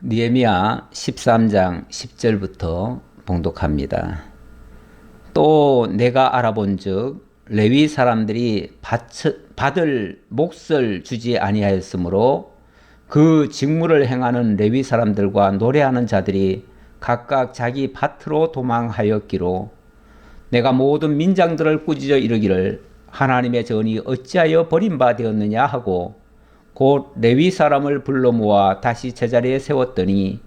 느헤미야 13장 10절부터 봉독합니다. 또 내가 알아본즉 레위 사람들이 받을 몫을 주지 아니하였으므로 그 직무를 행하는 레위 사람들과 노래하는 자들이 각각 자기 밭으로 도망하였기로 내가 모든 민장들을 꾸짖어 이르기를 하나님의 전이 어찌하여 버림받았느냐 하고 곧 레위 사람을 불러 모아 다시 제자리에 세웠더니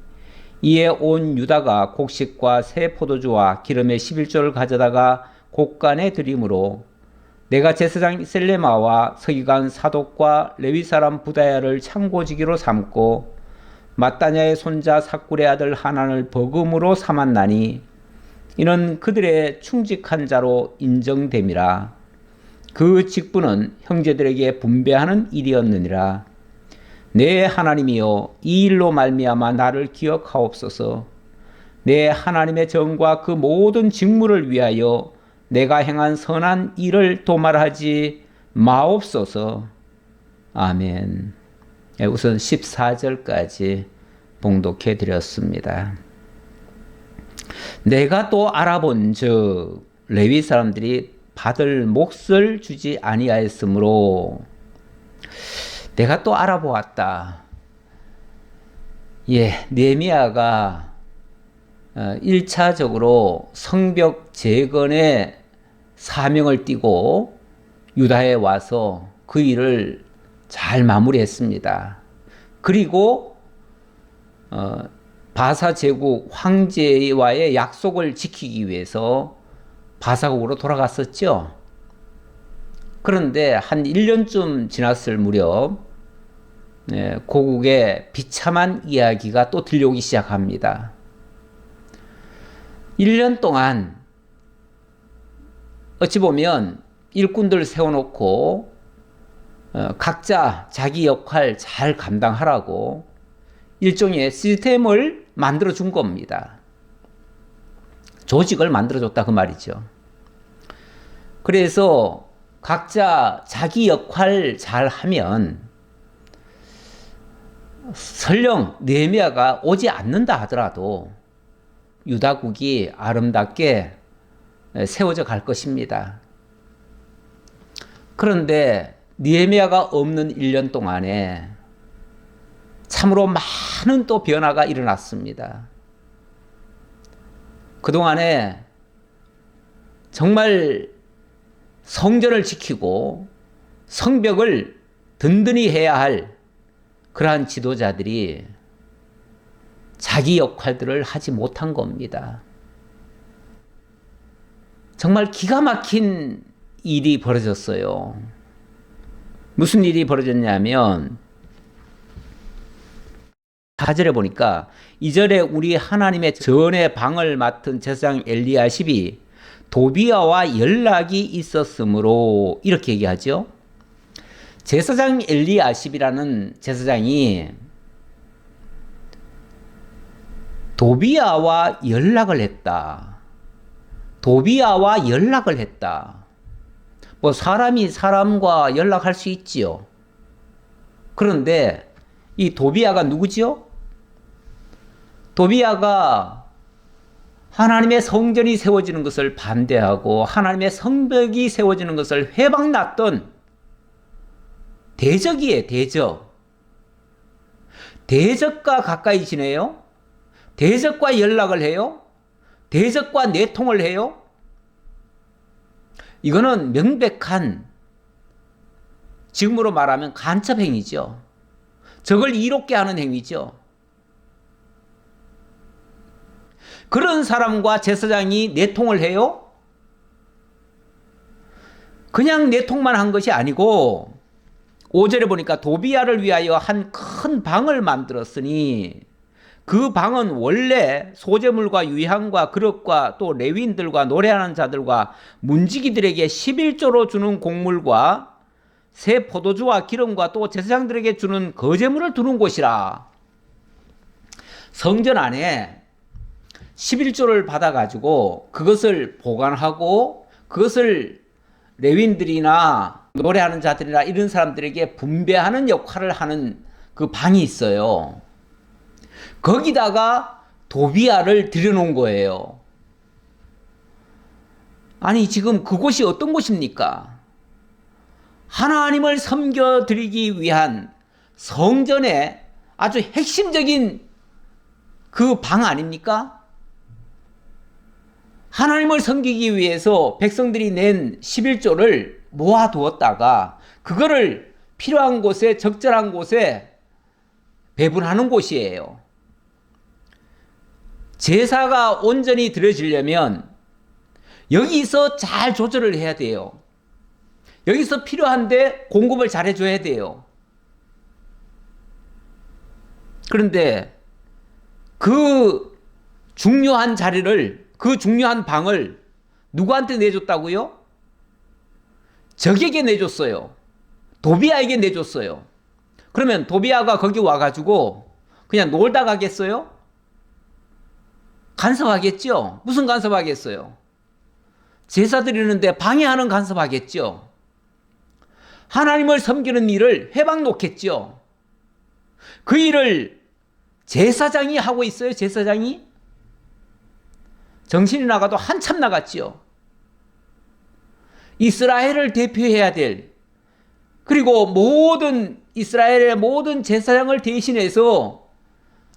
이에 온 유다가 곡식과 새 포도주와 기름의 11조를 가져다가 곡간에 드림으로 내가 제사장 셀레마와 서기관 사독과 레위 사람 부다야를 창고지기로 삼고 마따냐의 손자 삭굴의 아들 하난을 버금으로 삼았나니 이는 그들의 충직한 자로 인정됨이라. 그 직분은 형제들에게 분배하는 일이었느니라. 내 하나님이여, 이 일로 말미암아 나를 기억하옵소서. 내 하나님의 정과 그 모든 직무를 위하여 내가 행한 선한 일을 도말하지 마옵소서. 아멘. 우선 14절까지 봉독해 드렸습니다. 내가 또 알아본즉 레위 사람들이 받을 몫을 주지 아니하였으므로 내가 또 알아보았다. 느헤미야가 1차적으로 성벽 재건의 사명을 띠고 유다에 와서 그 일을 잘 마무리했습니다. 그리고 바사 제국 황제와의 약속을 지키기 위해서 바사국으로 돌아갔었죠. 그런데 한 1년쯤 지났을 무렵 고국의 비참한 이야기가 또 들려오기 시작합니다. 1년 동안 어찌 보면 일꾼들 세워놓고 각자 자기 역할 잘 감당하라고 일종의 시스템을 만들어준 겁니다. 조직을 만들어줬다 그 말이죠. 그래서 각자 자기 역할 잘 하면 설령 느헤미야가 오지 않는다 하더라도 유다국이 아름답게 세워져 갈 것입니다. 그런데 느헤미야가 없는 1년 동안에 참으로 많은 또 변화가 일어났습니다. 그동안에 정말 성전을 지키고 성벽을 든든히 해야 할 그러한 지도자들이 자기 역할들을 하지 못한 겁니다. 정말 기가 막힌 일이 벌어졌어요. 무슨 일이 벌어졌냐면 4절에 보니까 2절에 우리 하나님의 전의 방을 맡은 제사장 엘리야십이 도비야와 연락이 있었으므로 이렇게 얘기하죠. 제사장 엘리야십이라는 제사장이 도비야와 연락을 했다. 도비야와 연락을 했다. 뭐 사람이 사람과 연락할 수 있지요. 그런데 이 도비야가 누구지요? 도비야가 하나님의 성전이 세워지는 것을 반대하고 하나님의 성벽이 세워지는 것을 회방놨던 대적이에요. 대적. 대적과 가까이 지내요? 대적과 연락을 해요? 대적과 내통을 해요? 이거는 명백한, 지금으로 말하면 간첩 행위죠. 적을 이롭게 하는 행위죠. 그런 사람과 제사장이 내통을 해요? 그냥 내통만 한 것이 아니고 5절에 보니까 도비야를 위하여 한 큰 방을 만들었으니 그 방은 원래 소재물과 유향과 그릇과 또 레위인들과 노래하는 자들과 문지기들에게 11조로 주는 곡물과 새 포도주와 기름과 또 제사장들에게 주는 거제물을 두는 곳이라. 성전 안에 11조를 받아가지고 그것을 보관하고 그것을 레위인들이나 노래하는 자들이나 이런 사람들에게 분배하는 역할을 하는 그 방이 있어요. 거기다가 도비아를 들여놓은 거예요. 아니 지금 그곳이 어떤 곳입니까? 하나님을 섬겨드리기 위한 성전의 아주 핵심적인 그 방 아닙니까? 하나님을 섬기기 위해서 백성들이 낸 11조를 모아두었다가 그거를 필요한 곳에 적절한 곳에 배분하는 곳이에요. 제사가 온전히 드려지려면 여기서 잘 조절을 해야 돼요. 여기서 필요한데 공급을 잘 해줘야 돼요. 그런데 그 중요한 자리를, 그 중요한 방을 누구한테 내줬다고요? 적에게 내줬어요. 도비아에게 내줬어요. 그러면 도비아가 거기 와가지고 그냥 놀다 가겠어요? 간섭하겠죠? 무슨 간섭하겠어요? 제사 드리는데 방해하는 간섭하겠죠? 하나님을 섬기는 일을 회방 놓겠죠? 그 일을 제사장이 하고 있어요, 제사장이? 정신이 나가도 한참 나갔지요. 이스라엘을 대표해야 될, 그리고 모든 이스라엘의 모든 제사장을 대신해서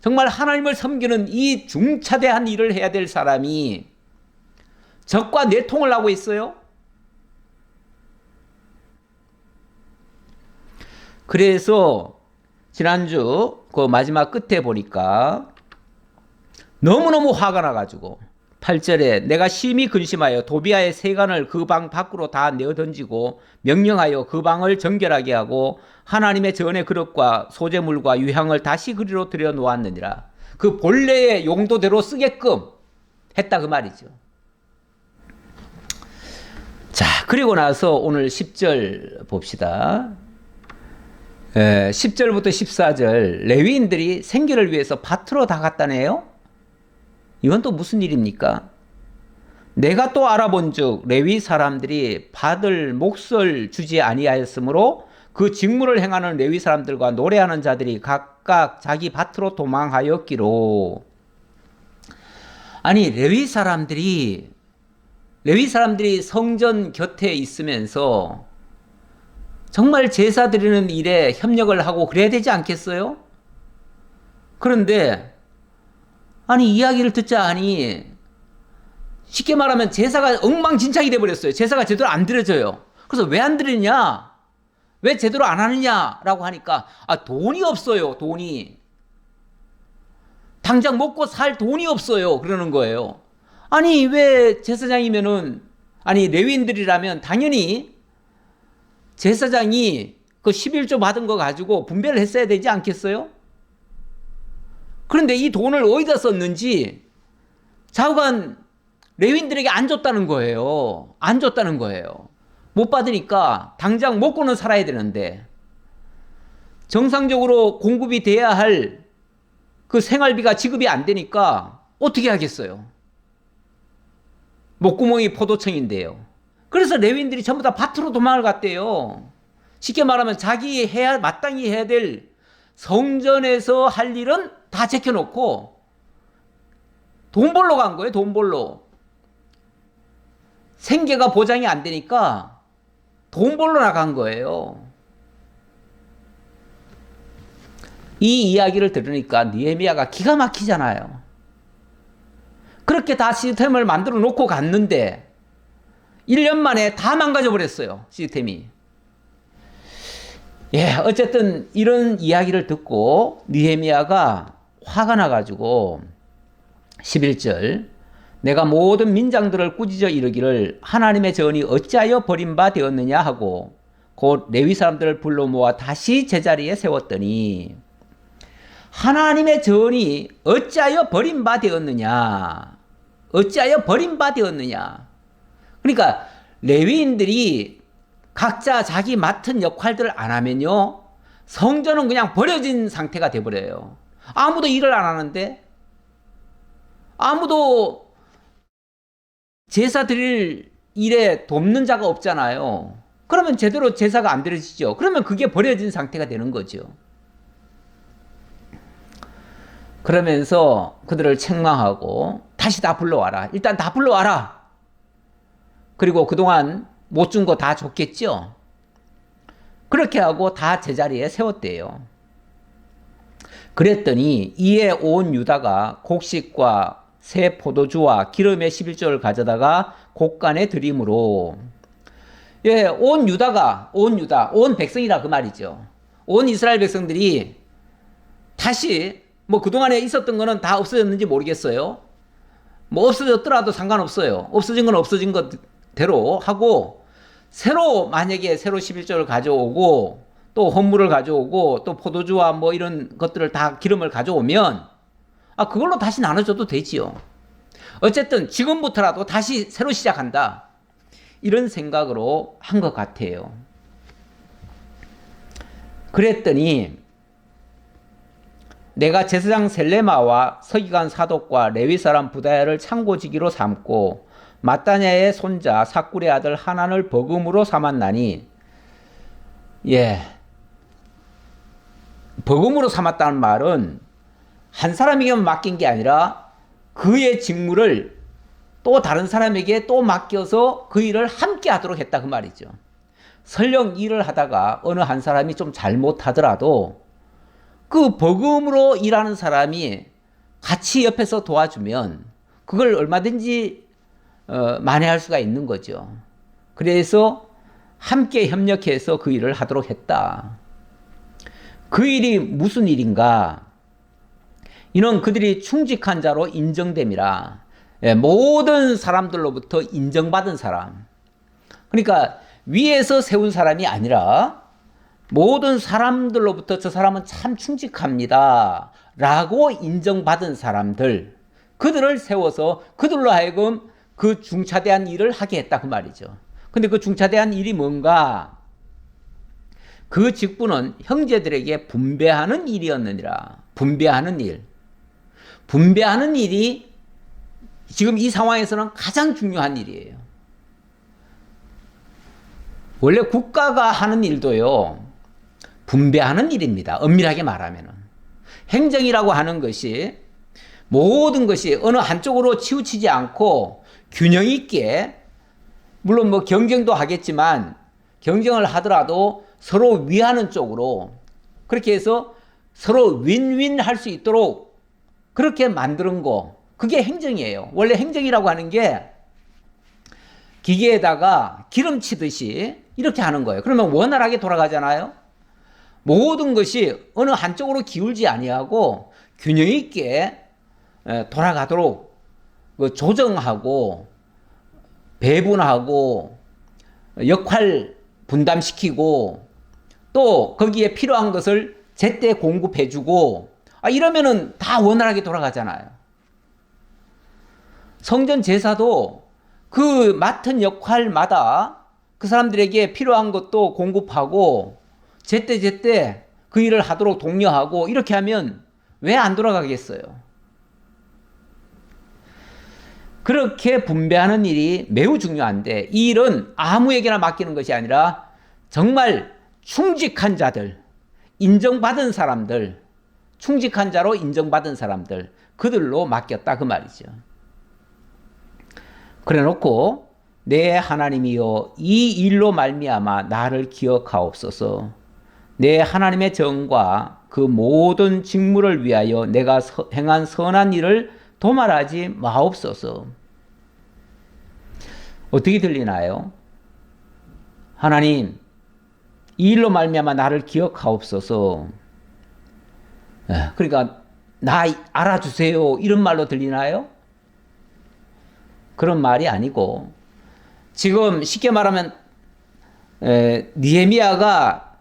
정말 하나님을 섬기는 이 중차대한 일을 해야 될 사람이 적과 내통을 하고 있어요. 그래서 지난주 그 마지막 끝에 보니까 너무너무 화가 나가지고 8절에 내가 심히 근심하여 도비아의 세간을 그 방 밖으로 다 내어던지고 명령하여 그 방을 정결하게 하고 하나님의 전의 그릇과 소재물과 유향을 다시 그리로 들여 놓았느니라. 그 본래의 용도대로 쓰게끔 했다 그 말이죠. 자, 그리고 나서 오늘 10절 봅시다. 10절부터 14절 레위인들이 생계를 위해서 밭으로 다 갔다네요. 이건 또 무슨 일입니까? 내가 또 알아본 즉 레위 사람들이 밭을 몫을 주지 아니하였으므로 그 직무를 행하는 레위 사람들과 노래하는 자들이 각각 자기 밭으로 도망하였기로. 아니 레위 사람들이 성전 곁에 있으면서 정말 제사 드리는 일에 협력을 하고 그래야 되지 않겠어요? 그런데 아니 이야기를 듣자 하니 쉽게 말하면 제사가 엉망진창이 돼버렸어요. 제사가 제대로 안 드려져요. 그래서 왜 안 드리냐? 왜 제대로 안 하느냐라고 하니까 돈이 없어요. 돈이. 당장 먹고 살 돈이 없어요. 그러는 거예요. 아니 왜 제사장이면은 레위인들이라면 당연히 제사장이 그 11조 받은 거 가지고 분배를 했어야 되지 않겠어요? 그런데 이 돈을 어디다 썼는지 좌우간 레위인들에게 안 줬다는 거예요. 안 줬다는 거예요. 못 받으니까 당장 먹고는 살아야 되는데 정상적으로 공급이 돼야 할 그 생활비가 지급이 안 되니까 어떻게 하겠어요? 목구멍이 포도청인데요. 그래서 레위인들이 전부 다 밭으로 도망을 갔대요. 쉽게 말하면 자기 마땅히 해야 될 성전에서 할 일은 다 제껴놓고 돈 벌러 간 거예요. 돈 벌러. 생계가 보장이 안 되니까 돈 벌러 나간 거예요. 이 이야기를 들으니까 느헤미야가 기가 막히잖아요. 그렇게 다 시스템을 만들어 놓고 갔는데 1년 만에 다 망가져 버렸어요. 시스템이. 어쨌든 이런 이야기를 듣고 느헤미야가 화가 나가지고 11절 내가 모든 민장들을 꾸짖어 이르기를 하나님의 전이 어찌하여 버림바 되었느냐 하고 곧 레위 사람들을 불러 모아 다시 제자리에 세웠더니 하나님의 전이 어찌하여 버림바 되었느냐. 어찌하여 버림바 되었느냐. 그러니까 레위인들이 각자 자기 맡은 역할들을 안 하면요 성전은 그냥 버려진 상태가 돼버려요. 아무도 일을 안 하는데 아무도 제사 드릴 일에 돕는 자가 없잖아요. 그러면 제대로 제사가 안 드려지죠. 그러면 그게 버려진 상태가 되는 거죠. 그러면서 그들을 책망하고 다시 다 불러와라. 일단 다 불러와라. 그리고 그동안 못 준 거 다 줬겠죠. 그렇게 하고 다 제자리에 세웠대요. 그랬더니 이에 온 유다가 곡식과 새 포도주와 기름의 11조를 가져다가 곡간에 들이므로, 예, 온 유다, 온 백성이라 그 말이죠. 온 이스라엘 백성들이 다시 뭐 그동안에 있었던 거는 다 없어졌는지 모르겠어요. 뭐 없어졌더라도 상관없어요. 없어진 건 없어진 것대로 하고, 만약에 새로 11조를 가져오고 또 헌물을 가져오고 또 포도주와 뭐 이런 것들을 다 기름을 가져오면 그걸로 다시 나눠줘도 되지요. 어쨌든 지금부터라도 다시 새로 시작한다. 이런 생각으로 한 것 같아요. 그랬더니 내가 제사장 셀레마와 서기관 사독과 레위 사람 부다야를 창고지기로 삼고 마따냐의 손자 삭굴의 아들 하난을 버금으로 삼았나니, 예, 버금으로 삼았다는 말은 한 사람에게만 맡긴 게 아니라 그의 직무를 또 다른 사람에게 또 맡겨서 그 일을 함께 하도록 했다 그 말이죠. 설령 일을 하다가 어느 한 사람이 좀 잘못하더라도 그 버금으로 일하는 사람이 같이 옆에서 도와주면 그걸 얼마든지 만회할 수가 있는 거죠. 그래서 함께 협력해서 그 일을 하도록 했다. 그 일이 무슨 일인가? 이는 그들이 충직한 자로 인정됨이라. 예, 모든 사람들로부터 인정받은 사람. 그러니까 위에서 세운 사람이 아니라 모든 사람들로부터 저 사람은 참 충직합니다 라고 인정받은 사람들, 그들을 세워서 그들로 하여금 그 중차대한 일을 하게 했다 그 말이죠. 근데 그 중차대한 일이 뭔가? 그 직분은 형제들에게 분배하는 일이었느니라. 분배하는 일. 분배하는 일이 지금 이 상황에서는 가장 중요한 일이에요. 원래 국가가 하는 일도요, 분배하는 일입니다. 엄밀하게 말하면은. 행정이라고 하는 것이 모든 것이 어느 한쪽으로 치우치지 않고 균형 있게, 물론 뭐 경쟁도 하겠지만 경쟁을 하더라도 서로 위하는 쪽으로 그렇게 해서 서로 윈윈 할 수 있도록 그렇게 만드는 거, 그게 행정이에요. 원래 행정이라고 하는 게 기계에다가 기름 치듯이 이렇게 하는 거예요. 그러면 원활하게 돌아가잖아요. 모든 것이 어느 한쪽으로 기울지 아니하고 균형 있게 돌아가도록 조정하고 배분하고 역할 분담시키고 또 거기에 필요한 것을 제때 공급해주고, 이러면은 다 원활하게 돌아가잖아요. 성전 제사도 그 맡은 역할마다 그 사람들에게 필요한 것도 공급하고 제때 그 일을 하도록 독려하고, 이렇게 하면 왜 안 돌아가겠어요? 그렇게 분배하는 일이 매우 중요한데, 이 일은 아무에게나 맡기는 것이 아니라 정말 충직한 자들, 인정받은 사람들, 충직한 자로 인정받은 사람들, 그들로 맡겼다 그 말이죠. 그래 놓고 내 하나님이여 이 일로 말미암아 나를 기억하옵소서. 내 하나님의 정과 그 모든 직무를 위하여 내가 행한 선한 일을 도말하지 마옵소서. 어떻게 들리나요? 하나님, 이 일로 말미암아 나를 기억하옵소서. 그러니까 나 알아주세요 이런 말로 들리나요? 그런 말이 아니고, 지금 쉽게 말하면 느헤미야가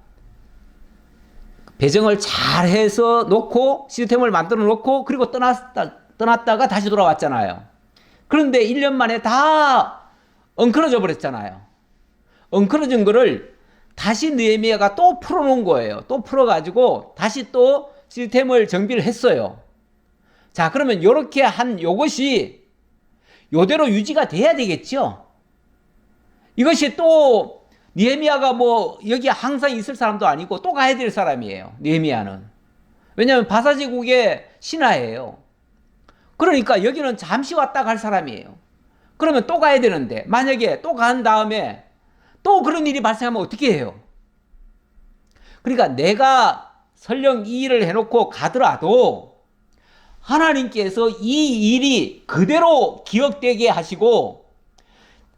배정을 잘해서 놓고 시스템을 만들어 놓고 그리고 떠났다가 다시 돌아왔잖아요. 그런데 1년 만에 다 엉클어져 버렸잖아요. 엉클어진 거를 다시 느헤미야가 또 풀어놓은 거예요. 또 풀어가지고 다시 또 시스템을 정비를 했어요. 자, 그러면 이렇게 한 요것이 요대로 유지가 돼야 되겠죠. 이것이 또 느헤미야가 뭐 여기 항상 있을 사람도 아니고 또 가야 될 사람이에요. 느헤미야는 왜냐하면 바사지국의 신하예요. 그러니까 여기는 잠시 왔다 갈 사람이에요. 그러면 또 가야 되는데 만약에 또 간 다음에 또 그런 일이 발생하면 어떻게 해요? 그러니까 내가 설령 이 일을 해놓고 가더라도 하나님께서 이 일이 그대로 기억되게 하시고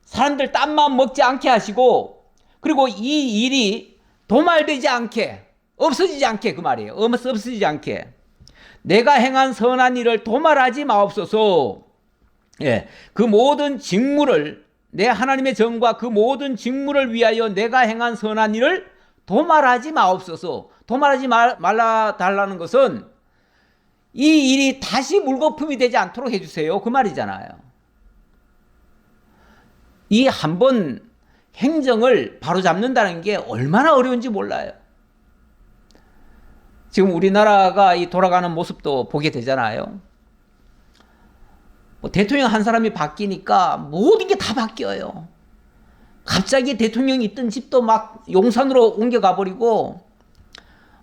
사람들 땀만 먹지 않게 하시고 그리고 이 일이 도말되지 않게 없어지지 않게 그 말이에요. 없어지지 않게 내가 행한 선한 일을 도말하지 마옵소서. 예, 그 모든 직무를 내 하나님의 정과 그 모든 직무를 위하여 내가 행한 선한 일을 도말하지 마옵소서. 도말하지 말라 달라는 것은 이 일이 다시 물거품이 되지 않도록 해주세요. 그 말이잖아요. 이 한 번 행정을 바로잡는다는 게 얼마나 어려운지 몰라요. 지금 우리나라가 이 돌아가는 모습도 보게 되잖아요. 뭐 대통령 한 사람이 바뀌니까 모든 게 다 바뀌어요. 갑자기 대통령이 있던 집도 막 용산으로 옮겨가 버리고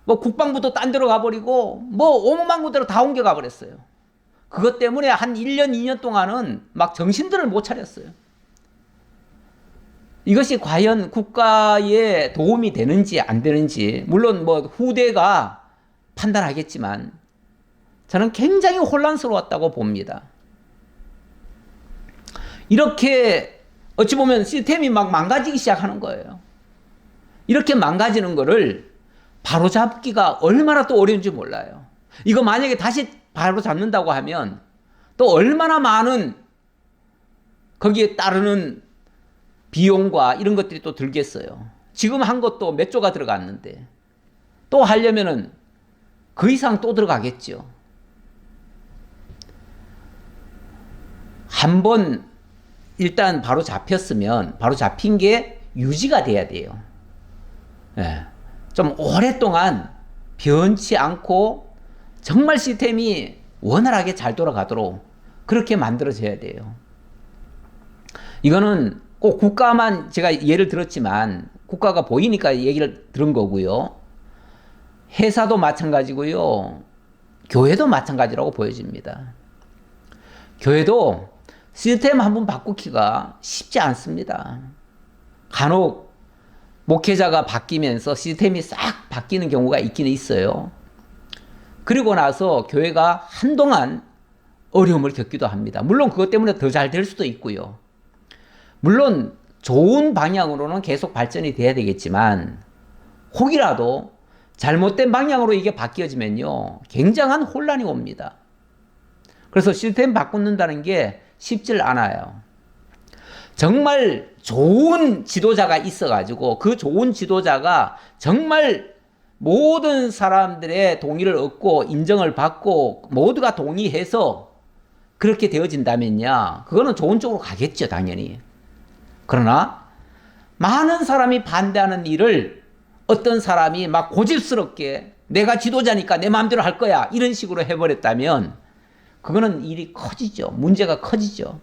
뭐 국방부도 딴 데로 가버리고 뭐 오만 군데로 다 옮겨가 버렸어요. 그것 때문에 한 1년 2년 동안은 막 정신들을 못 차렸어요. 이것이 과연 국가에 도움이 되는지 안 되는지 물론 뭐 후대가 판단하겠지만 저는 굉장히 혼란스러웠다고 봅니다. 이렇게 어찌 보면 시스템이 막 망가지기 시작하는 거예요. 이렇게 망가지는 거를 바로잡기가 얼마나 또 어려운지 몰라요. 이거 만약에 다시 바로잡는다고 하면 또 얼마나 많은 거기에 따르는 비용과 이런 것들이 또 들겠어요. 지금 한 것도 몇 조가 들어갔는데 또 하려면은 그 이상 또 들어가겠죠. 한번 일단 바로 잡혔으면 바로 잡힌 게 유지가 돼야 돼요. 예. 좀 오랫동안 변치 않고 정말 시스템이 원활하게 잘 돌아가도록 그렇게 만들어져야 돼요. 이거는 꼭 국가만 제가 예를 들었지만 국가가 보이니까 얘기를 들은 거고요. 회사도 마찬가지고요. 교회도 마찬가지라고 보여집니다. 교회도 시스템 한번 바꾸기가 쉽지 않습니다. 간혹 목회자가 바뀌면서 시스템이 싹 바뀌는 경우가 있기는 있어요. 그리고 나서 교회가 한동안 어려움을 겪기도 합니다. 물론 그것 때문에 더 잘 될 수도 있고요. 물론 좋은 방향으로는 계속 발전이 돼야 되겠지만 혹이라도 잘못된 방향으로 이게 바뀌어지면요 굉장한 혼란이 옵니다. 그래서 시스템 바꾼다는 게 쉽질 않아요. 정말 좋은 지도자가 있어가지고 그 좋은 지도자가 정말 모든 사람들의 동의를 얻고 인정을 받고 모두가 동의해서 그렇게 되어진다면야 그거는 좋은 쪽으로 가겠죠, 당연히. 그러나 많은 사람이 반대하는 일을 어떤 사람이 막 고집스럽게 내가 지도자니까 내 마음대로 할 거야 이런 식으로 해버렸다면 그거는 일이 커지죠. 문제가 커지죠.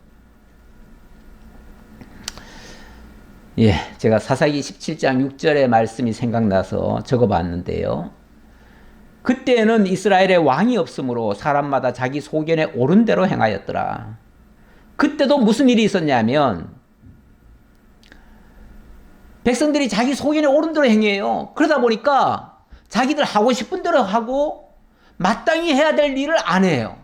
예, 제가 사사기 17장 6절의 말씀이 생각나서 적어봤는데요. 그때는 이스라엘에 왕이 없으므로 사람마다 자기 소견에 옳은 대로 행하였더라. 그때도 무슨 일이 있었냐면 백성들이 자기 소견에 옳은 대로 행해요. 그러다 보니까 자기들 하고 싶은 대로 하고 마땅히 해야 될 일을 안 해요.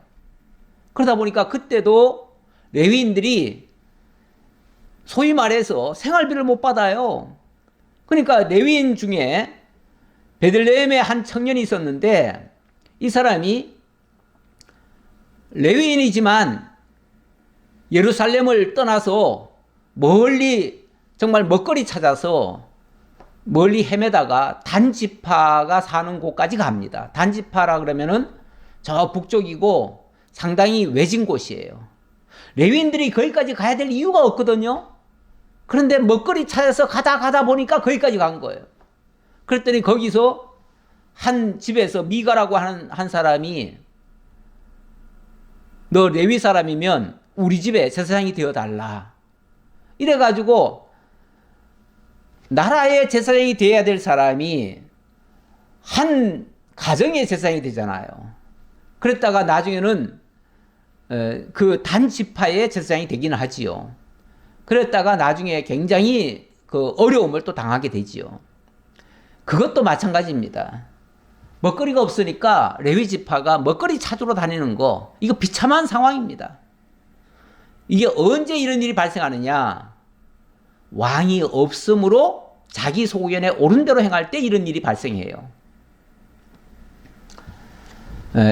그러다 보니까 그때도 레위인들이 소위 말해서 생활비를 못 받아요. 그러니까 레위인 중에 베들레헴에 한 청년이 있었는데 이 사람이 레위인이지만 예루살렘을 떠나서 멀리 정말 먹거리 찾아서 멀리 헤매다가 단지파가 사는 곳까지 갑니다. 단지파라 그러면은 저 북쪽이고 상당히 외진 곳이에요. 레위인들이 거기까지 가야 될 이유가 없거든요. 그런데 먹거리 찾아서 가다 보니까 거기까지 간 거예요. 그랬더니 거기서 한 집에서 미가라고 하는 한 사람이 너 레위 사람이면 우리 집에 제사장이 되어달라. 이래가지고 나라의 제사장이 되어야 될 사람이 한 가정의 제사장이 되잖아요. 그랬다가 나중에는 그 단지파의 제사장이 되기는 하지요. 그랬다가 나중에 굉장히 그 어려움을 또 당하게 되지요. 그것도 마찬가지입니다. 먹거리가 없으니까 레위 지파가 먹거리 찾으러 다니는 거, 이거 비참한 상황입니다. 이게 언제 이런 일이 발생하느냐? 왕이 없으므로 자기 소견에 옳은 대로 행할 때 이런 일이 발생해요.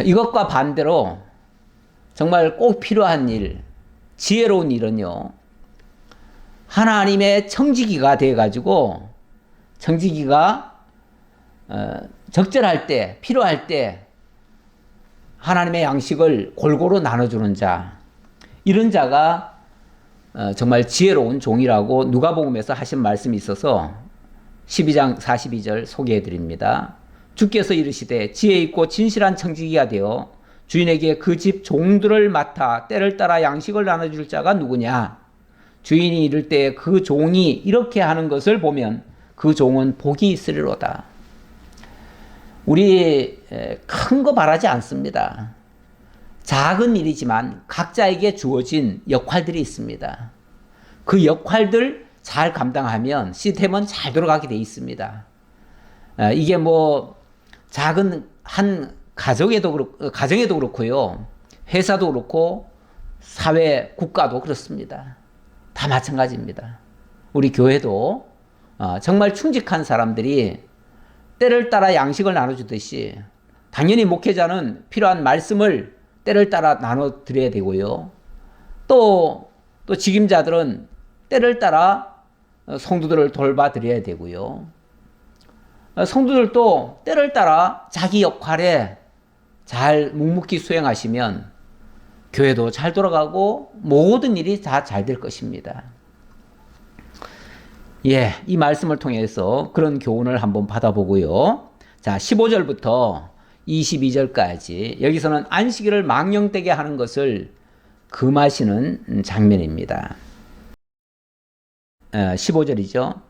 이것과 반대로 정말 꼭 필요한 일, 지혜로운 일은요, 하나님의 청지기가 돼가지고 청지기가 적절할 때, 필요할 때 하나님의 양식을 골고루 나눠주는 자, 이런 자가 정말 지혜로운 종이라고 누가복음에서 하신 말씀이 있어서 12장 42절 소개해 드립니다. 주께서 이르시되 지혜 있고 진실한 청지기가 되어 주인에게 그 집 종들을 맡아 때를 따라 양식을 나눠줄 자가 누구냐? 주인이 이를 때 그 종이 이렇게 하는 것을 보면 그 종은 복이 있으리로다. 우리 큰 거 바라지 않습니다. 작은 일이지만 각자에게 주어진 역할들이 있습니다. 그 역할들 잘 감당하면 시스템은 잘 돌아가게 돼 있습니다. 이게 뭐 작은 한 가정에도 그렇고요. 회사도 그렇고 사회, 국가도 그렇습니다. 다 마찬가지입니다. 우리 교회도 정말 충직한 사람들이 때를 따라 양식을 나눠주듯이 당연히 목회자는 필요한 말씀을 때를 따라 나눠드려야 되고요. 또 직임자들은 때를 따라 성도들을 돌봐드려야 되고요. 성도들도 때를 따라 자기 역할에 잘 묵묵히 수행하시면 교회도 잘 돌아가고 모든 일이 다 잘 될 것입니다. 예, 이 말씀을 통해서 그런 교훈을 한번 받아보고요. 자, 15절부터 22절까지 여기서는 안식일을 망령되게 하는 것을 금하시는 장면입니다. 15절이죠.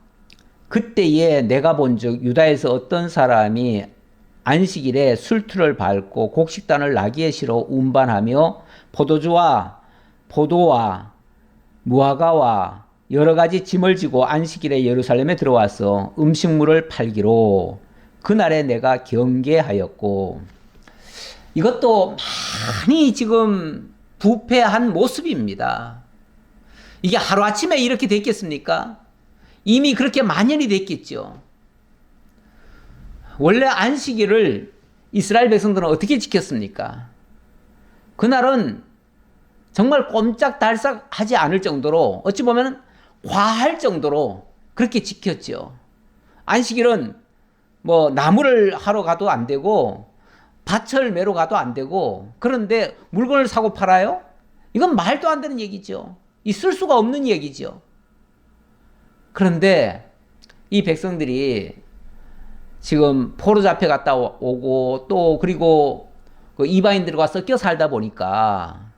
그때에 내가 본즉 유다에서 어떤 사람이 안식일에 술투를 밟고 곡식단을 나귀에 실어 운반하며 포도주와 포도와 무화과와 여러 가지 짐을 지고 안식일에 예루살렘에 들어와서 음식물을 팔기로 그날에 내가 경계하였고, 이것도 많이 지금 부패한 모습입니다. 이게 하루아침에 이렇게 됐겠습니까? 이미 그렇게 만연이 됐겠죠. 원래 안식일을 이스라엘 백성들은 어떻게 지켰습니까? 그날은 정말 꼼짝달싹 하지 않을 정도로, 어찌 보면 과할 정도로 그렇게 지켰죠. 안식일은 뭐 나무를 하러 가도 안 되고 밭을 매러 가도 안 되고, 그런데 물건을 사고 팔아요? 이건 말도 안 되는 얘기죠. 있을 수가 없는 얘기죠. 그런데 이 백성들이 지금 포로 잡혀 갔다 오고 또 그리고 그 이방인들과 섞여 살다 보니까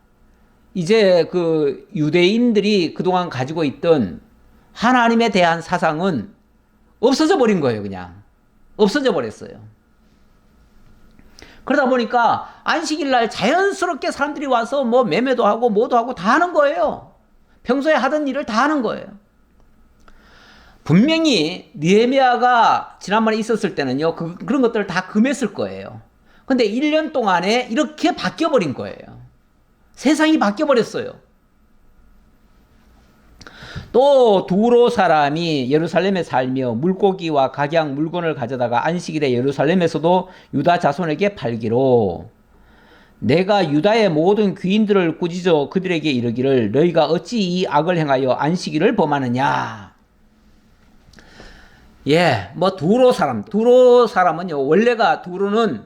이제 그 유대인들이 그동안 가지고 있던 하나님에 대한 사상은 없어져 버린 거예요. 그냥 없어져 버렸어요. 그러다 보니까 안식일 날 자연스럽게 사람들이 와서 뭐 매매도 하고 뭐도 하고 다 하는 거예요. 평소에 하던 일을 다 하는 거예요. 분명히 느헤미야가 지난번에 있었을 때는요, 그런 것들을 다 금했을 거예요. 근데 1년 동안에 이렇게 바뀌어버린 거예요. 세상이 바뀌어버렸어요. 또 두로 사람이 예루살렘에 살며 물고기와 각양 물건을 가져다가 안식일에 예루살렘에서도 유다 자손에게 팔기로 내가 유다의 모든 귀인들을 꾸짖어 그들에게 이르기를 너희가 어찌 이 악을 행하여 안식일을 범하느냐. 예, 뭐 두로 사람은요, 원래가 두로는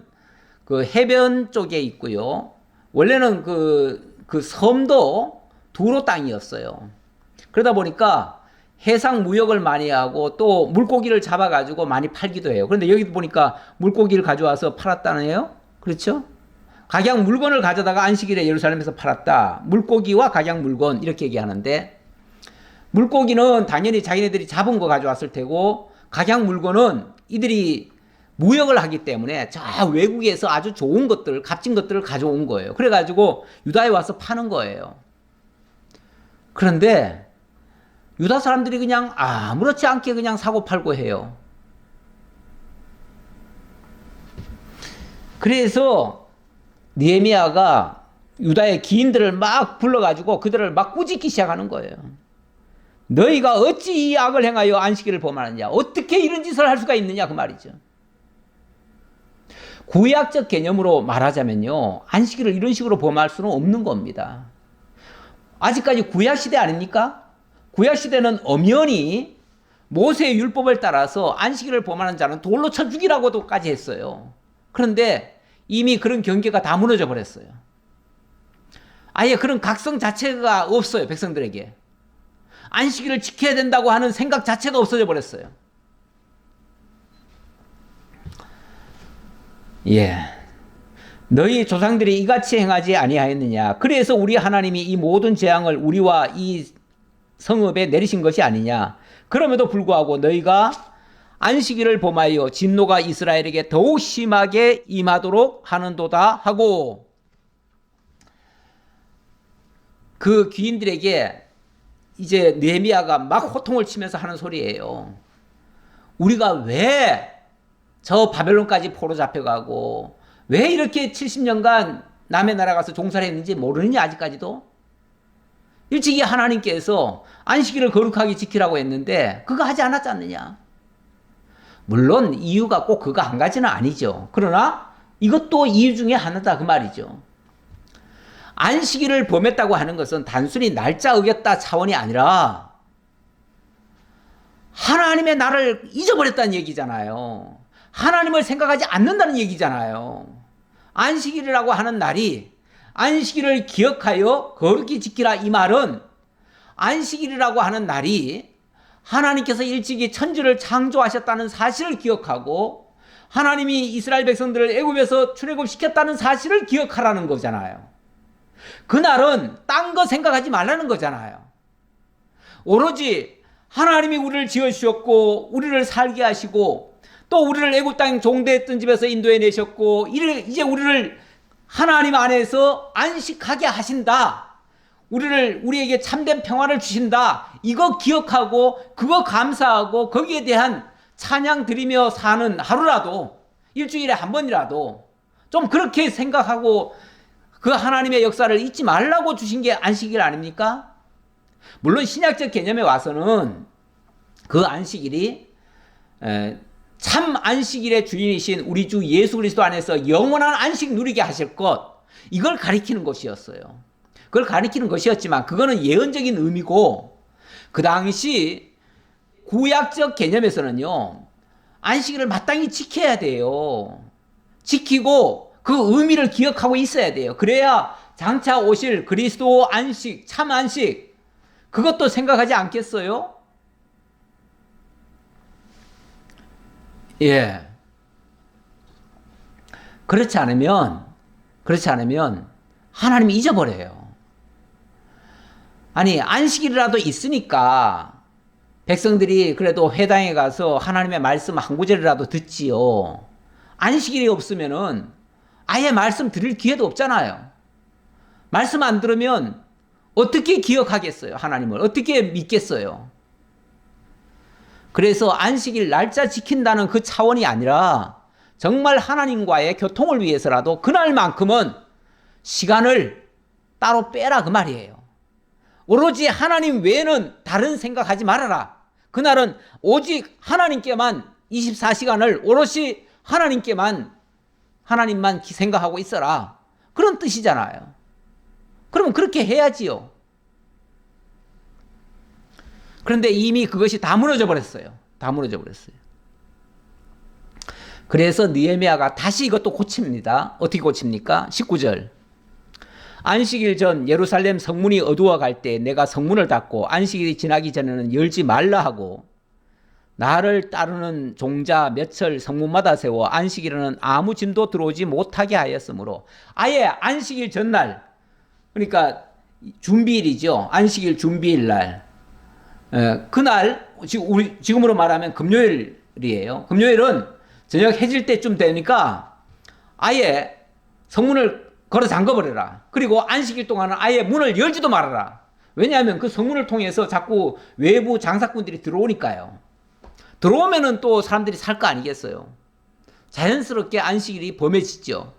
그 해변 쪽에 있고요. 원래는 그 섬도 두로 땅이었어요. 그러다 보니까 해상 무역을 많이 하고 또 물고기를 잡아가지고 많이 팔기도 해요. 그런데 여기 보니까 물고기를 가져와서 팔았다네요. 그렇죠? 각양 물건을 가져다가 안식일에 예루살렘에서 팔았다. 물고기와 각양 물건 이렇게 얘기하는데, 물고기는 당연히 자기네들이 잡은 거 가져왔을 테고 각양 물건은 이들이 무역을 하기 때문에 저 외국에서 아주 좋은 것들, 값진 것들을 가져온 거예요. 그래가지고 유다에 와서 파는 거예요. 그런데 유다 사람들이 그냥 아무렇지 않게 그냥 사고 팔고 해요. 그래서 느헤미야가 유다의 기인들을 막 불러가지고 그들을 막 꾸짖기 시작하는 거예요. 너희가 어찌 이 악을 행하여 안식일을 범하느냐? 어떻게 이런 짓을 할 수가 있느냐? 그 말이죠. 구약적 개념으로 말하자면요, 안식일을 이런 식으로 범할 수는 없는 겁니다. 아직까지 구약시대 아닙니까? 구약시대는 엄연히 모세의 율법을 따라서 안식일을 범하는 자는 돌로 쳐 죽이라고도까지 했어요. 그런데 이미 그런 경계가 다 무너져 버렸어요. 아예 그런 각성 자체가 없어요, 백성들에게. 안식일을 지켜야 된다고 하는 생각 자체가 없어져 버렸어요. 예. 너희 조상들이 이같이 행하지 아니하였느냐? 그래서 우리 하나님이 이 모든 재앙을 우리와 이 성읍에 내리신 것이 아니냐? 그럼에도 불구하고 너희가 안식일을 범하여 진노가 이스라엘에게 더욱 심하게 임하도록 하는도다 하고, 그 귀인들에게 이제 느헤미야가 막 호통을 치면서 하는 소리예요. 우리가 왜 저 바벨론까지 포로 잡혀가고 왜 이렇게 70년간 남의 나라 가서 종사를 했는지 모르느냐? 아직까지도? 일찍이 하나님께서 안식일을 거룩하게 지키라고 했는데 그거 하지 않았지 않느냐? 물론 이유가 꼭 그거 한 가지는 아니죠. 그러나 이것도 이유 중에 하나다, 그 말이죠. 안식일을 범했다고 하는 것은 단순히 날짜 어겼다 차원이 아니라 하나님의 나를 잊어버렸다는 얘기잖아요. 하나님을 생각하지 않는다는 얘기잖아요. 안식일이라고 하는 날이, 안식일을 기억하여 거룩히 지키라, 이 말은 안식일이라고 하는 날이 하나님께서 일찍이 천지를 창조하셨다는 사실을 기억하고 하나님이 이스라엘 백성들을 애굽에서 출애굽시켰다는 사실을 기억하라는 거잖아요. 그날은 딴 거 생각하지 말라는 거잖아요. 오로지 하나님이 우리를 지어주셨고 우리를 살게 하시고 또 우리를 애굽 땅 종대했던 집에서 인도해 내셨고 이제 우리를 하나님 안에서 안식하게 하신다. 우리에게 참된 평화를 주신다. 이거 기억하고 그거 감사하고 거기에 대한 찬양 드리며 사는 하루라도, 일주일에 한 번이라도 좀 그렇게 생각하고 그 하나님의 역사를 잊지 말라고 주신 게 안식일 아닙니까? 물론 신약적 개념에 와서는 그 안식일이 참 안식일의 주인이신 우리 주 예수 그리스도 안에서 영원한 안식 누리게 하실 것, 이걸 가리키는 것이었어요. 그걸 가리키는 것이었지만 그거는 예언적인 의미고, 그 당시 구약적 개념에서는요, 안식일을 마땅히 지켜야 돼요. 지키고 그 의미를 기억하고 있어야 돼요. 그래야 장차 오실 그리스도 안식, 참 안식, 그것도 생각하지 않겠어요? 예. 그렇지 않으면 하나님이 잊어버려요. 아니, 안식일이라도 있으니까 백성들이 그래도 회당에 가서 하나님의 말씀 한 구절이라도 듣지요. 안식일이 없으면은 아예 말씀 들을 기회도 없잖아요. 말씀 안 들으면 어떻게 기억하겠어요? 하나님을 어떻게 믿겠어요? 그래서 안식일 날짜 지킨다는 그 차원이 아니라 정말 하나님과의 교통을 위해서라도 그날만큼은 시간을 따로 빼라, 그 말이에요. 오로지 하나님 외에는 다른 생각하지 말아라. 그날은 오직 하나님께만 24시간을 오롯이 하나님만 생각하고 있어라. 그런 뜻이잖아요. 그러면 그렇게 해야지요. 그런데 이미 그것이 다 무너져 버렸어요. 다 무너져 버렸어요. 그래서 느헤미야가 다시 이것도 고칩니다. 어떻게 고칩니까? 19절. 안식일 전 예루살렘 성문이 어두워 갈 때 내가 성문을 닫고 안식일이 지나기 전에는 열지 말라 하고, 나를 따르는 종자 몇철 성문마다 세워 안식일에는 아무 짐도 들어오지 못하게 하였으므로, 아예 안식일 전날, 그러니까 준비일이죠. 안식일 준비일 날, 그날 지금으로 말하면 금요일이에요. 금요일은 저녁 해질 때쯤 되니까 아예 성문을 걸어 잠궈버려라. 그리고 안식일 동안은 아예 문을 열지도 말아라. 왜냐하면 그 성문을 통해서 자꾸 외부 장사꾼들이 들어오니까요. 들어오면은 또 사람들이 살 거 아니겠어요. 자연스럽게 안식일이 범해지죠.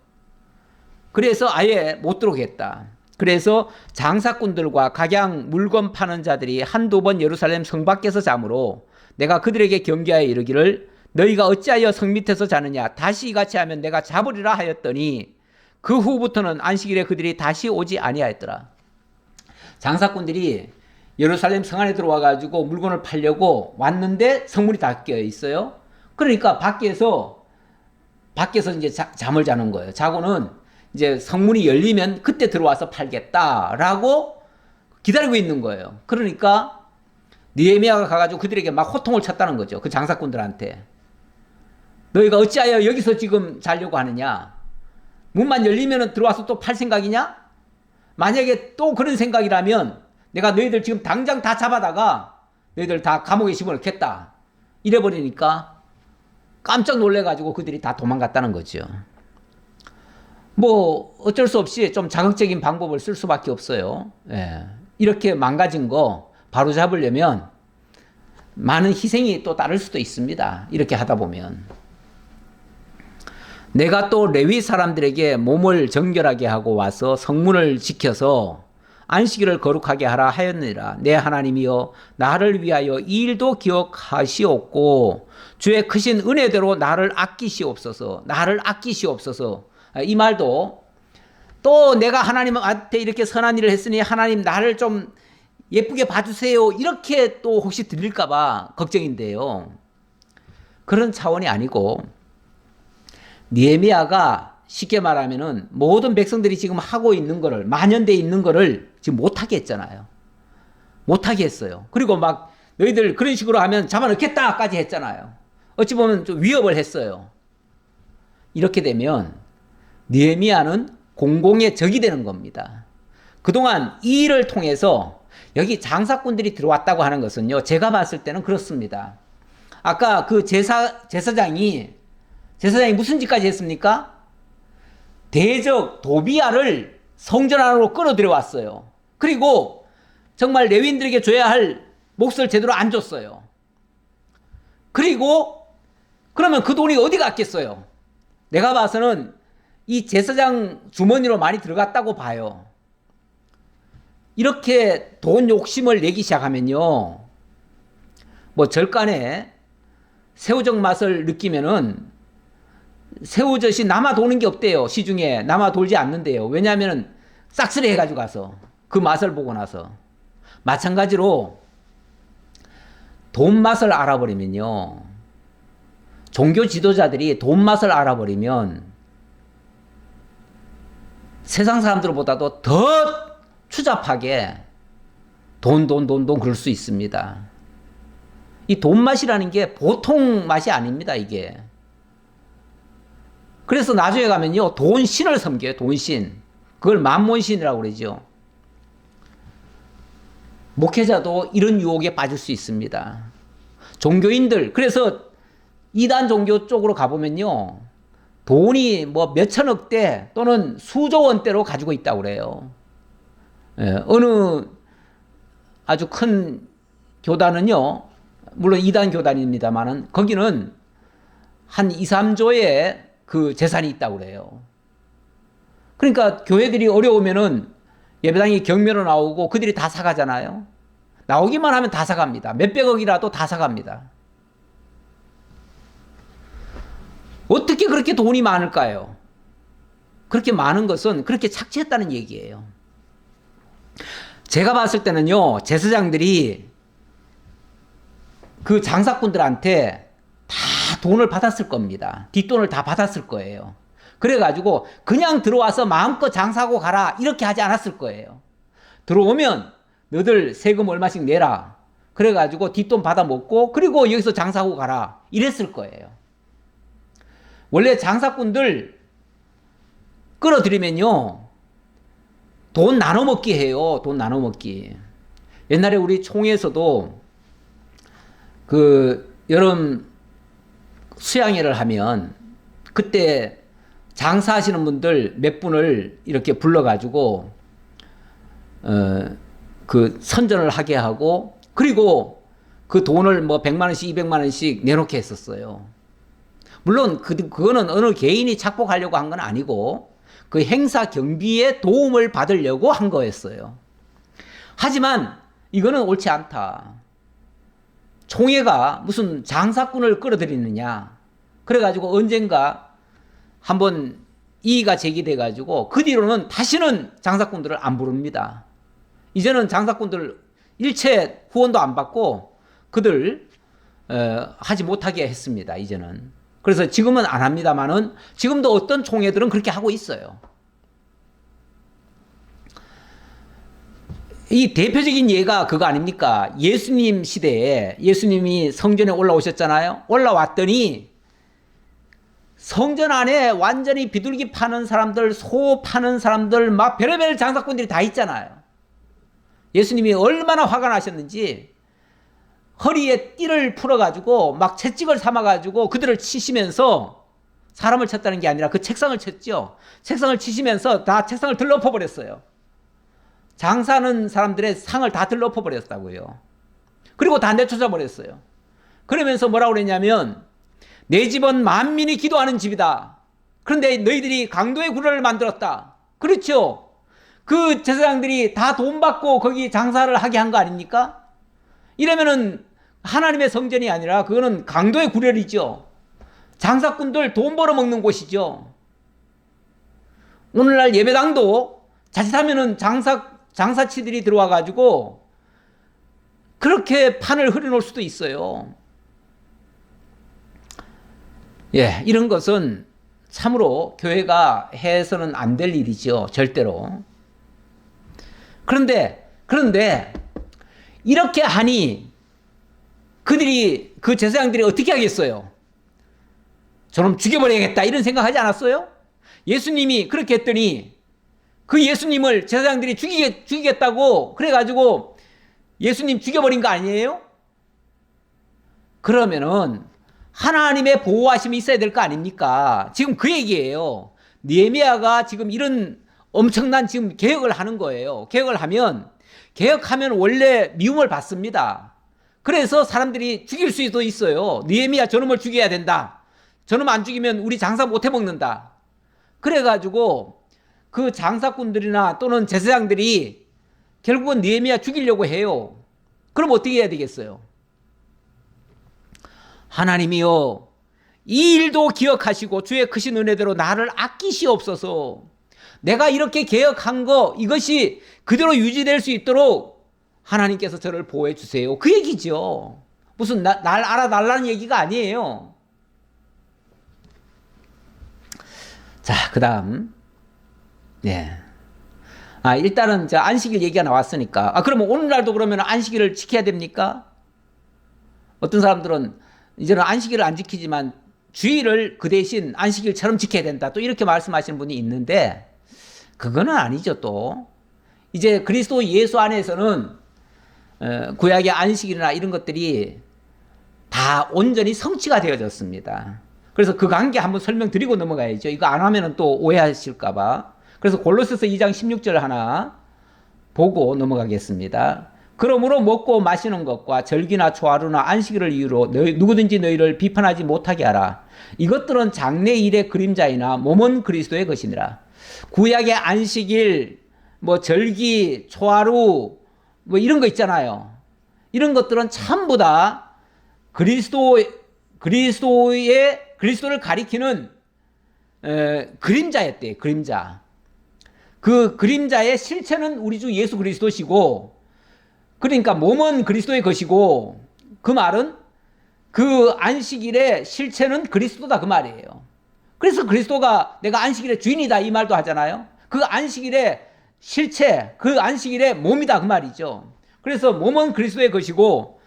그래서 아예 못 들어오겠다. 그래서 장사꾼들과 각양 물건 파는 자들이 한두 번 예루살렘 성 밖에서 자므로 내가 그들에게 경계하여 이르기를 너희가 어찌하여 성 밑에서 자느냐 다시 이같이 하면 내가 잡으리라 하였더니 그 후부터는 안식일에 그들이 다시 오지 아니하였더라. 장사꾼들이 예루살렘 성 안에 들어와 가지고 물건을 팔려고 왔는데 성문이 닫혀 있어요. 그러니까 밖에서 이제 잠을 자는 거예요. 자고는 이제 성문이 열리면 그때 들어와서 팔겠다라고 기다리고 있는 거예요. 그러니까 느헤미야가 가가지고 그들에게 막 호통을 쳤다는 거죠. 그 장사꾼들한테. 너희가 어찌하여 여기서 지금 자려고 하느냐? 문만 열리면 들어와서 또 팔 생각이냐? 만약에 또 그런 생각이라면 내가 너희들 지금 당장 다 잡아다가 너희들 다 감옥에 집어넣겠다. 이래버리니까 깜짝 놀래가지고 그들이 다 도망갔다는 거죠. 뭐 어쩔 수 없이 좀 자극적인 방법을 쓸 수밖에 없어요. 예. 이렇게 망가진 거 바로 잡으려면 많은 희생이 또 따를 수도 있습니다. 이렇게 하다 보면. 내가 또 레위 사람들에게 몸을 정결하게 하고 와서 성문을 지켜서 안식일을 거룩하게 하라 하였느니라. 내 하나님이여 나를 위하여 이 일도 기억하시옵고 주의 크신 은혜대로 나를 아끼시옵소서. 나를 아끼시옵소서. 이 말도 또 내가 하나님한테 이렇게 선한 일을 했으니 하나님 나를 좀 예쁘게 봐주세요. 이렇게 또 혹시 들릴까 봐 걱정인데요. 그런 차원이 아니고 느헤미야가 쉽게 말하면은 모든 백성들이 지금 하고 있는 거를 만연돼 있는 거를 지금 못하게 했잖아요. 못하게 했어요. 그리고 막 너희들 그런 식으로 하면 잡아넣겠다까지 했잖아요. 어찌 보면 좀 위협을 했어요. 이렇게 되면 느헤미야는 공공의 적이 되는 겁니다. 그동안 이 일을 통해서 여기 장사꾼들이 들어왔다고 하는 것은요. 제가 봤을 때는 그렇습니다. 아까 그 제사장이 무슨 짓까지 했습니까? 대적 도비야를 성전 안으로 끌어들여 왔어요. 그리고 정말 레위인들에게 줘야 할 몫을 제대로 안 줬어요. 그리고 그러면 그 돈이 어디 갔겠어요? 내가 봐서는 이 제사장 주머니로 많이 들어갔다고 봐요. 이렇게 돈 욕심을 내기 시작하면요. 뭐 절간에 새우젓 맛을 느끼면은 새우젓이 남아 도는 게 없대요. 시중에 남아 돌지 않는데요. 왜냐하면 싹쓸이 해가지고 가서 그 맛을 보고 나서. 마찬가지로 돈 맛을 알아버리면요. 종교 지도자들이 돈 맛을 알아버리면 세상 사람들보다도 더 추잡하게 돈 그럴 수 있습니다. 이 돈 맛이라는 게 보통 맛이 아닙니다. 이게. 그래서 나중에 가면요. 돈신을 섬겨요. 돈신. 그걸 만몬신이라고 그러죠. 목회자도 이런 유혹에 빠질 수 있습니다. 종교인들, 그래서 이단 종교 쪽으로 가보면요. 돈이 뭐 몇천억대 또는 수조 원대로 가지고 있다고 그래요. 예, 어느 아주 큰 교단은요. 물론 이단 교단입니다만은 거기는 한 2, 3조의 그 재산이 있다고 그래요. 그러니까 교회들이 어려우면은 예배당이 경매로 나오고 그들이 다 사가잖아요. 나오기만 하면 다 사갑니다. 몇백억이라도 다 사갑니다. 어떻게 그렇게 돈이 많을까요? 그렇게 많은 것은 그렇게 착취했다는 얘기예요. 제가 봤을 때는요, 제사장들이 그 장사꾼들한테 다 돈을 받았을 겁니다. 뒷돈을 다 받았을 거예요. 그래가지고 그냥 들어와서 마음껏 장사하고 가라 이렇게 하지 않았을 거예요. 들어오면 너들 세금 얼마씩 내라. 그래가지고 뒷돈 받아 먹고 그리고 여기서 장사하고 가라 이랬을 거예요. 원래 장사꾼들 끌어들이면요 돈 나눠 먹기 해요. 돈 나눠 먹기. 옛날에 우리 총회에서도 그 여름 수양회를 하면 그때 장사하시는 분들 몇 분을 이렇게 불러가지고 그 선전을 하게 하고, 그리고 그 돈을 뭐 100만 원씩 200만 원씩 내놓게 했었어요. 물론 그거는 어느 개인이 착복하려고 한 건 아니고 그 행사 경비에 도움을 받으려고 한 거였어요. 하지만 이거는 옳지 않다. 총회가 무슨 장사꾼을 끌어들이느냐. 그래가지고 언젠가 한번 이의가 제기돼가지고 그 뒤로는 다시는 장사꾼들을 안 부릅니다. 이제는 장사꾼들 일체 후원도 안 받고 그들 하지 못하게 했습니다. 이제는. 그래서 지금은 안 합니다만은 지금도 어떤 총회들은 그렇게 하고 있어요. 이 대표적인 예가 그거 아닙니까? 예수님 시대에 예수님이 성전에 올라오셨잖아요. 올라왔더니 성전 안에 완전히 비둘기 파는 사람들, 소 파는 사람들, 막 별의별 장사꾼들이 다 있잖아요. 예수님이 얼마나 화가 나셨는지 허리에 띠를 풀어가지고 막 채찍을 삼아가지고 그들을 치시면서, 사람을 쳤다는 게 아니라 그 책상을 쳤죠. 책상을 치시면서 다 책상을 들러엎어 버렸어요. 장사하는 사람들의 상을 다 들러엎어 버렸다고요. 그리고 다 내쫓아 버렸어요. 그러면서 뭐라고 그랬냐면, 내 집은 만민이 기도하는 집이다. 그런데 너희들이 강도의 구려를 만들었다. 그렇죠. 그 제사장들이 다 돈 받고 거기 장사를 하게 한 거 아닙니까? 이러면은 하나님의 성전이 아니라 그거는 강도의 구렬이죠. 장사꾼들 돈 벌어먹는 곳이죠. 오늘날 예배당도 자칫하면은 장사치들이 들어와가지고 그렇게 판을 흐려놓을 수도 있어요. 예, 이런 것은 참으로 교회가 해서는 안 될 일이죠. 절대로. 그런데 이렇게 하니 그 제사장들이 어떻게 하겠어요? 저놈 죽여버려야겠다 이런 생각하지 않았어요? 예수님이 그렇게 했더니 그 예수님을 제사장들이 죽이겠다고 그래가지고 예수님 죽여버린 거 아니에요? 그러면은 하나님의 보호하심이 있어야 될 거 아닙니까? 지금 그 얘기예요. 느헤미야가 지금 이런 엄청난 지금 개혁을 하는 거예요. 개혁하면 원래 미움을 받습니다. 그래서 사람들이 죽일 수도 있어요. 느헤미야 저놈을 죽여야 된다. 저놈 안 죽이면 우리 장사 못 해먹는다. 그래가지고 그 장사꾼들이나 또는 제사장들이 결국은 느헤미야 죽이려고 해요. 그럼 어떻게 해야 되겠어요? 하나님이요, 이 일도 기억하시고 주의 크신 은혜대로 나를 아끼시옵소서. 내가 이렇게 개혁한 거 이것이 그대로 유지될 수 있도록 하나님께서 저를 보호해 주세요. 그 얘기죠. 무슨 날 알아달라는 얘기가 아니에요. 자, 그 다음. 네. 일단은 안식일 얘기가 나왔으니까. 그러면 오늘날도 그러면 안식일을 지켜야 됩니까? 어떤 사람들은 이제는 안식일을 안 지키지만 주일을 그 대신 안식일처럼 지켜야 된다. 또 이렇게 말씀하시는 분이 있는데, 그거는 아니죠, 또. 이제 그리스도 예수 안에서는 구약의 안식일이나 이런 것들이 다 온전히 성취가 되어졌습니다. 그래서 그 관계 한번 설명드리고 넘어가야죠. 이거 안 하면 또 오해하실까봐. 그래서 골로새서 2장 16절 하나 보고 넘어가겠습니다. 그러므로 먹고 마시는 것과 절기나 초하루나 안식일을 이유로 누구든지 너희를 비판하지 못하게 하라. 이것들은 장래일의 그림자이나 몸은 그리스도의 것이니라. 구약의 안식일, 뭐 절기, 초하루, 뭐 이런 거 있잖아요. 이런 것들은 전부 다 그리스도를 가리키는 그림자였대요. 그림자. 그 그림자의 실체는 우리 주 예수 그리스도시고, 그러니까 몸은 그리스도의 것이고, 그 말은 그 안식일의 실체는 그리스도다 그 말이에요. 그래서 그리스도가 내가 안식일의 주인이다 이 말도 하잖아요. 그 안식일의 실체, 그 안식일의 몸이다 그 말이죠. 그래서 몸은 그리스도의 것이고,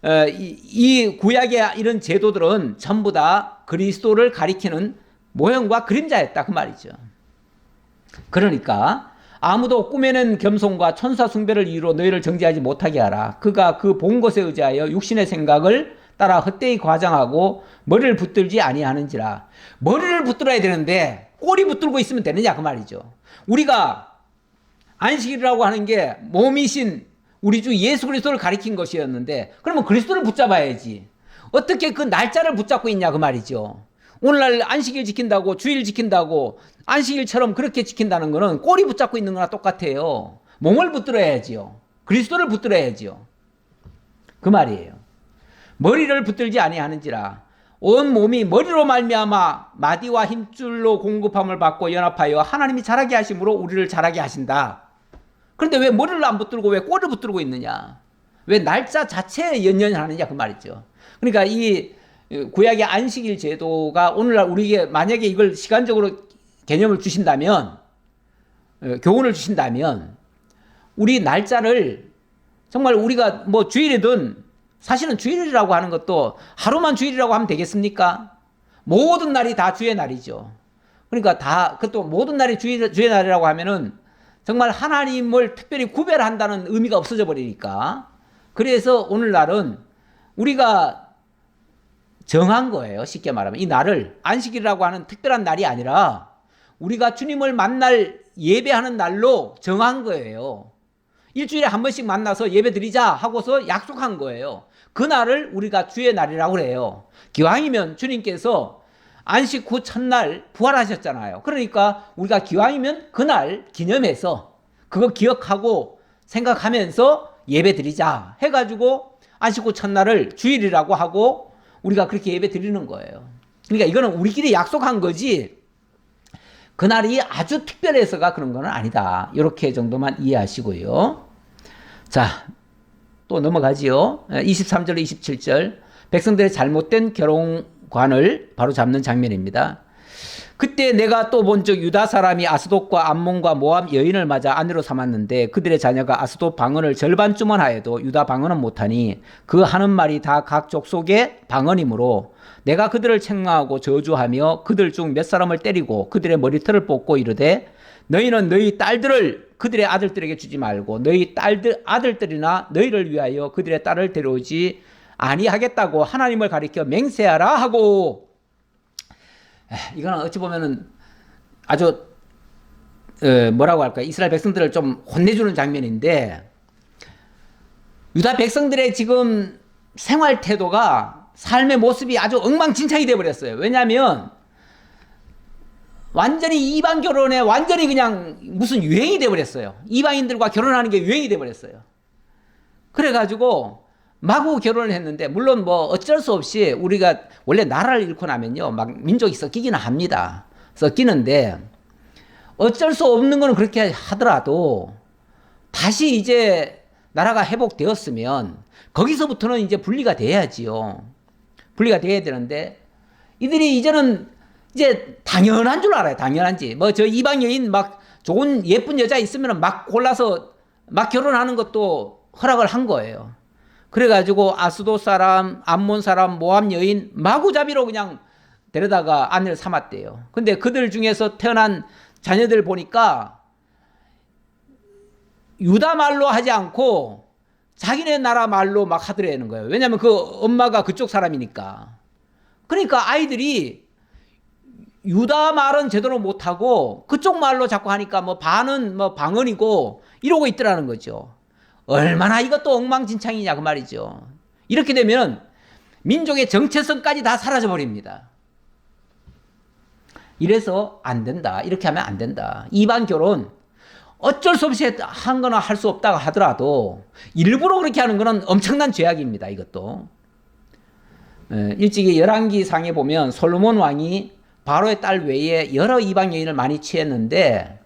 이 구약의 이런 제도들은 전부 다 그리스도를 가리키는 모형과 그림자였다 그 말이죠. 그러니까 아무도 꾸며낸 겸손과 천사 숭배를 이유로 너희를 정죄하지 못하게 하라. 그가 그 본 것에 의지하여 육신의 생각을 따라 헛되이 과장하고 머리를 붙들지 아니하는지라. 머리를 붙들어야 되는데 꼬리 붙들고 있으면 되느냐 그 말이죠. 우리가 안식일이라고 하는 게 몸이신 우리 주 예수 그리스도를 가리킨 것이었는데 그러면 그리스도를 붙잡아야지. 어떻게 그 날짜를 붙잡고 있냐 그 말이죠. 오늘날 안식일 지킨다고 주일 지킨다고 안식일처럼 그렇게 지킨다는 거는 꼬리 붙잡고 있는 거나 똑같아요. 몸을 붙들어야지요. 그리스도를 붙들어야지요. 그 말이에요. 머리를 붙들지 아니하는지라. 온 몸이 머리로 말미암아 마디와 힘줄로 공급함을 받고 연합하여 하나님이 자라게 하심으로 우리를 자라게 하신다. 그런데 왜 머리를 안 붙들고 왜 꼬리를 붙들고 있느냐? 왜 날짜 자체에 연연하느냐 그 말이죠. 그러니까 이 구약의 안식일 제도가 오늘날 우리에게 만약에 이걸 시간적으로 개념을 주신다면, 교훈을 주신다면 우리 날짜를 정말 우리가 뭐 주일이든 사실은 주일이라고 하는 것도 하루만 주일이라고 하면 되겠습니까? 모든 날이 다 주의 날이죠. 그러니까 다 그것도 모든 날이 주의 날이라고 하면은 정말 하나님을 특별히 구별한다는 의미가 없어져 버리니까. 그래서 오늘날은 우리가 정한 거예요. 쉽게 말하면 이 날을 안식일이라고 하는 특별한 날이 아니라 우리가 주님을 만날 예배하는 날로 정한 거예요. 일주일에 한 번씩 만나서 예배 드리자 하고서 약속한 거예요. 그 날을 우리가 주의 날이라고 그래요. 기왕이면 주님께서 안식 후 첫날 부활하셨잖아요. 그러니까 우리가 기왕이면 그날 기념해서 그거 기억하고 생각하면서 예배 드리자 해가지고 안식 후 첫날을 주일이라고 하고 우리가 그렇게 예배 드리는 거예요. 그러니까 이거는 우리끼리 약속한 거지 그날이 아주 특별해서가 그런 건 아니다. 이렇게 정도만 이해하시고요. 자, 또 넘어가지요. 23절 27절 백성들의 잘못된 결혼관을 바로 잡는 장면입니다. 그때 내가 또 본 적 유다 사람이 아스돗과 암몬과 모압 여인을 맞아 아내로 삼았는데 그들의 자녀가 아스돗 방언을 절반쯤은 하여도 유다 방언은 못하니 그 하는 말이 다 각 족속의 방언이므로 내가 그들을 책망하고 저주하며 그들 중 몇 사람을 때리고 그들의 머리털을 뽑고 이르되 너희는 너희 딸들을 그들의 아들들에게 주지 말고 너희 아들들이나 너희를 위하여 그들의 딸을 데려오지 아니하겠다고 하나님을 가리켜 맹세하라 하고. 이거는 어찌 보면은 아주 뭐라고 할까 이스라엘 백성들을 좀 혼내주는 장면인데 유다 백성들의 지금 생활 태도가 삶의 모습이 아주 엉망진창이 돼버렸어요. 왜냐하면 완전히 이방 결혼에 완전히 그냥 무슨 유행이 돼버렸어요. 이방인들과 결혼하는 게 유행이 돼버렸어요. 그래가지고 마구 결혼을 했는데 물론 뭐 어쩔 수 없이 우리가 원래 나라를 잃고 나면요 막 민족이 섞이기는 합니다. 섞이는데 어쩔 수 없는 거는 그렇게 하더라도 다시 이제 나라가 회복되었으면 거기서부터는 이제 분리가 돼야지요. 분리가 돼야 되는데 이들이 이제는 이제 당연한 줄 알아요. 당연한지 뭐 저 이방 여인 막 좋은 예쁜 여자 있으면 막 골라서 막 결혼하는 것도 허락을 한 거예요. 그래가지고 아스돗 사람, 암몬 사람, 모압 여인 마구잡이로 그냥 데려다가 아내를 삼았대요. 근데 그들 중에서 태어난 자녀들 보니까 유다 말로 하지 않고 자기네 나라 말로 막 하더라는 거예요. 왜냐하면 그 엄마가 그쪽 사람이니까. 그러니까 아이들이 유다 말은 제대로 못하고 그쪽 말로 자꾸 하니까 뭐 반은 뭐 방언이고 이러고 있더라는 거죠. 얼마나 이것도 엉망진창이냐 그 말이죠. 이렇게 되면 민족의 정체성까지 다 사라져 버립니다. 이래서 안 된다. 이렇게 하면 안 된다. 이방 결혼 어쩔 수 없이 한 거나 할 수 없다고 하더라도 일부러 그렇게 하는 거는 엄청난 죄악입니다. 이것도. 일찍이 열왕기 상에 보면 솔로몬 왕이 바로의 딸 외에 여러 이방 여인을 많이 취했는데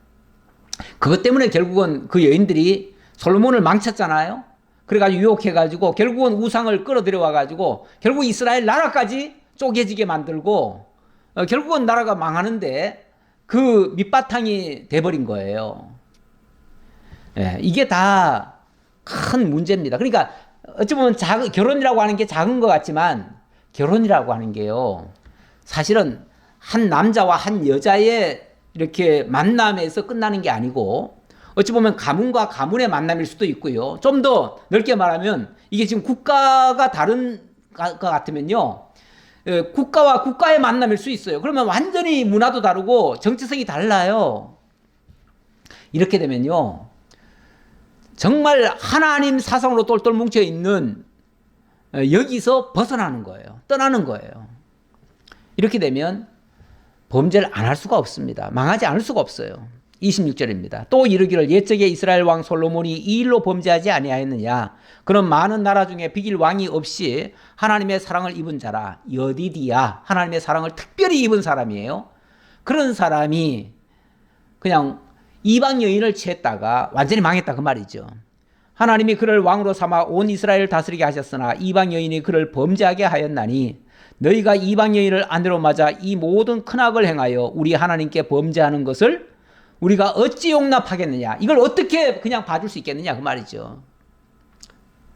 그것 때문에 결국은 그 여인들이 솔로몬을 망쳤잖아요. 그래가지고 유혹해가지고 결국은 우상을 끌어들여 와가지고 결국 이스라엘 나라까지 쪼개지게 만들고 결국은 나라가 망하는데 그 밑바탕이 돼버린 거예요. 이게 다 큰 문제입니다. 그러니까 어찌 보면 결혼이라고 하는 게 작은 것 같지만 결혼이라고 하는 게요 사실은 한 남자와 한 여자의 이렇게 만남에서 끝나는 게 아니고 어찌 보면 가문과 가문의 만남일 수도 있고요. 좀 더 넓게 말하면 이게 지금 국가가 다른 것 같으면요. 국가와 국가의 만남일 수 있어요. 그러면 완전히 문화도 다르고 정체성이 달라요. 이렇게 되면요. 정말 하나님 사상으로 똘똘 뭉쳐 있는 여기서 벗어나는 거예요. 떠나는 거예요. 이렇게 되면 범죄를 안 할 수가 없습니다. 망하지 않을 수가 없어요. 26절입니다. 또 이르기를 옛적에 이스라엘 왕 솔로몬이 이 일로 범죄하지 아니하였느냐. 그런 많은 나라 중에 비길 왕이 없이 하나님의 사랑을 입은 자라. 여디디야. 하나님의 사랑을 특별히 입은 사람이에요. 그런 사람이 그냥 이방 여인을 취했다가 완전히 망했다 그 말이죠. 하나님이 그를 왕으로 삼아 온 이스라엘을 다스리게 하셨으나 이방 여인이 그를 범죄하게 하였나니 너희가 이방 여인을 아내로 맞아 이 모든 큰 악을 행하여 우리 하나님께 범죄하는 것을 우리가 어찌 용납하겠느냐. 이걸 어떻게 그냥 봐줄 수 있겠느냐 그 말이죠.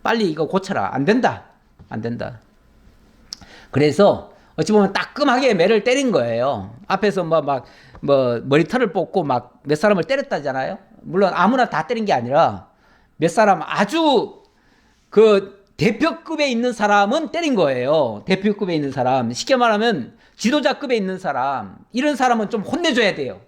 빨리 이거 고쳐라. 안 된다. 안 된다. 그래서 어찌 보면 따끔하게 매를 때린 거예요. 앞에서 머리털을 뽑고 막 몇 사람을 때렸다잖아요. 물론 아무나 다 때린 게 아니라 몇 사람 아주 그 대표급에 있는 사람은 때린 거예요. 대표급에 있는 사람. 쉽게 말하면 지도자급에 있는 사람. 이런 사람은 좀 혼내줘야 돼요.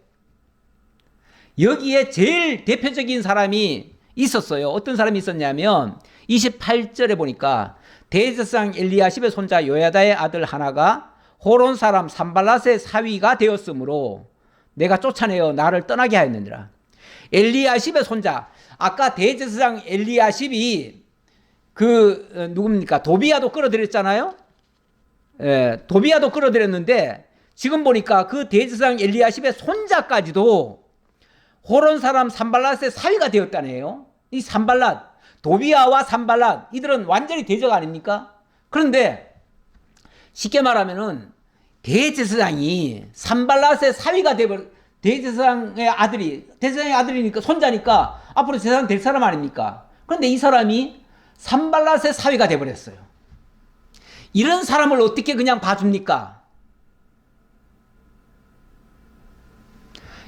여기에 제일 대표적인 사람이 있었어요. 어떤 사람이 있었냐면 28절에 보니까 대제사장 엘리야십의 손자 요야다의 아들 하나가 호론 사람 산발랏의 사위가 되었으므로 내가 쫓아내어 나를 떠나게 하였느니라. 엘리야십의 손자. 아까 대제사장 엘리야십이 누굽니까? 도비야도 끌어들였잖아요. 예, 도비야도 끌어들였는데 지금 보니까 그 대제사장 엘리야십의 손자까지도 호론 사람 산발랏의 사위가 되었다네요. 이 산발랏, 도비야와 산발랏 이들은 완전히 대적 아닙니까? 그런데 쉽게 말하면은 대제사장이 산발랏의 사위가 되버려. 대제사장의 아들이니까 손자니까 앞으로 제사장 될 사람 아닙니까? 그런데 이 사람이 산발랏의 사위가 되버렸어요. 이런 사람을 어떻게 그냥 봐줍니까?